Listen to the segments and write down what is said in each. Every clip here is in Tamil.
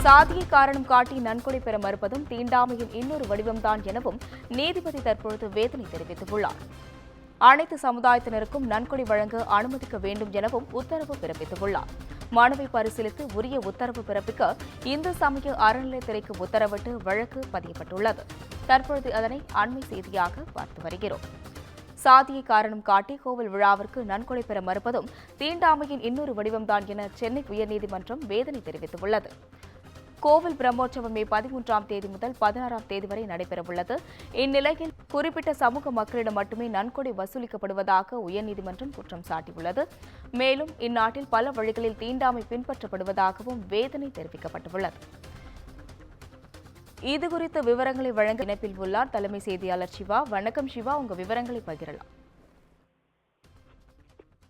சாதியை காரணம் காட்டி நன்கொடை பெற மறுப்பதும் தீண்டாமையின் இன்னொரு வடிவம்தான் எனவும் நீதிபதி தற்பொழுது வேதனை தெரிவித்துள்ளார். அனைத்து சமுதாயத்தினருக்கும் நன்கொடை வழங்க அனுமதிக்க வேண்டும் எனவும் உத்தரவு பிறப்பித்துள்ளார். மனுவை பரிசீலித்து உரிய உத்தரவு பிறப்பிக்க இந்து சமய அறநிலையத்துறைக்கு உத்தரவிட்டு வழக்கு பதியப்பட்டுள்ளது. தற்பொழுது அதனை அண்மை செய்தியாக பார்த்து வருகிறோம். சாதியை காரணம் காட்டி கோவில் விழாவிற்கு நன்கொடை பெற மறுப்பதும் தீண்டாமையின் இன்னொரு வடிவம்தான் என சென்னை உயர்நீதிமன்றம் வேதனை தெரிவித்துள்ளது. கோவில் பிரம்மோற்சவம் மே 13ஆம் தேதி முதல் 16ஆம் தேதி வரை நடைபெறவுள்ளது. இந்நிலையில் குறிப்பிட்ட சமூக மக்களிடம் மட்டுமே நன்கொடை வசூலிக்கப்படுவதாக உயர்நீதிமன்றம் குற்றம் சாட்டியுள்ளது. மேலும் இந்நாட்டில் பல வழிகளில் தீண்டாமை பின்பற்றப்படுவதாகவும் வேதனை தெரிவிக்கப்பட்டுள்ளது. இதுகுறித்த விவரங்களை வழங்க இணைப்பில் உள்ளார் தலைமை செய்தியாளர் சிவா. வணக்கம் சிவா, உங்க விவரங்களை பகிரலாம்.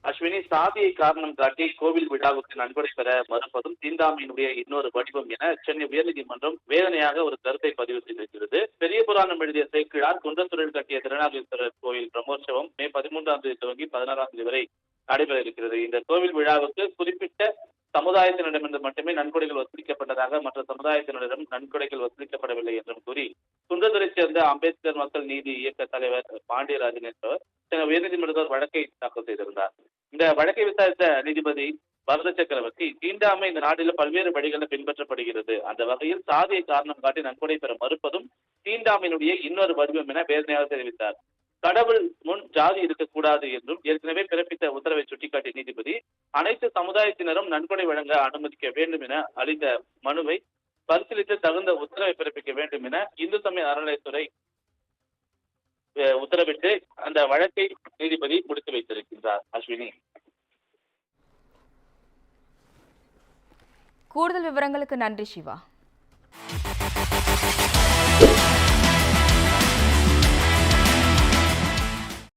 அஸ்வினி, சாதியை காரணம் காட்டி கோவில் விழாவுக்கு நன்கொடை பெற மறுப்பதும் தீண்டாமையினுடைய இன்னொரு வடிவம் என சென்னை உயர்நீதிமன்றம் வேதனையாக ஒரு கருத்தை பதிவு செய்திருக்கிறது. பெரிய புராணம் எழுதிய சேக்கிழார் குன்றத்தூரில் கட்டிய திருநாகேஸ்வரர் கோவில் பிரம்மோற்சவம் மே 13ஆம் தேதி துவங்கி 16ஆம் தேதி வரை நடைபெற இருக்கிறது. இந்த கோவில் விழாவுக்கு குறிப்பிட்ட சமுதாயத்தினரிடமிருந்து மட்டுமே நன்கொடைகள் வசூலிக்கப்பட்டதாக மற்ற சமுதாயத்தினரிடம் நன்கொடைகள் வசூலிக்கப்படவில்லை என்றும் கூறி குன்றத்தூரைச் சேர்ந்த அம்பேத்கர் மக்கள் நீதி இயக்க தலைவர் பாண்டியராஜன் என்பவர் சென்னை உயர்நீதிமன்றத்தில் வழக்கை தாக்கல் செய்திருந்தார். இந்த வழக்கை விசாரித்த நீதிபதி பரத சக்கரவர்த்தி, தீண்டாமை இந்த நாட்டில் பல்வேறு வழிகளில் பின்பற்றப்படுகிறது. அந்த வகையில் சாதியை காரணம் காட்டி நன்கொடை பெற மறுப்பதும் தீண்டாமையினுடைய இன்னொரு வடிவம் என வேதனையாக தெரிவித்தார். கடவுள் முன் ஜாதி இருக்கக்கூடாது என்றும் ஏற்கனவே பிறப்பித்த உத்தரவை சுட்டிக்காட்டிய நீதிபதி, அனைத்து சமுதாயத்தினரும் நன்கொடை வழங்க அனுமதிக்க வேண்டும் என அளித்த மனுவை பரிசீலித்து தகுந்த உத்தரவை பிறப்பிக்க வேண்டும் என இந்து சமய அறநிலையத்துறை உத்தரவிட்டு அந்த வழக்கை நீதிபதி முடித்து வைத்திருக்கின்றார். அஸ்வினி, கூடுதல் விவரங்களுக்கு நன்றி சிவா.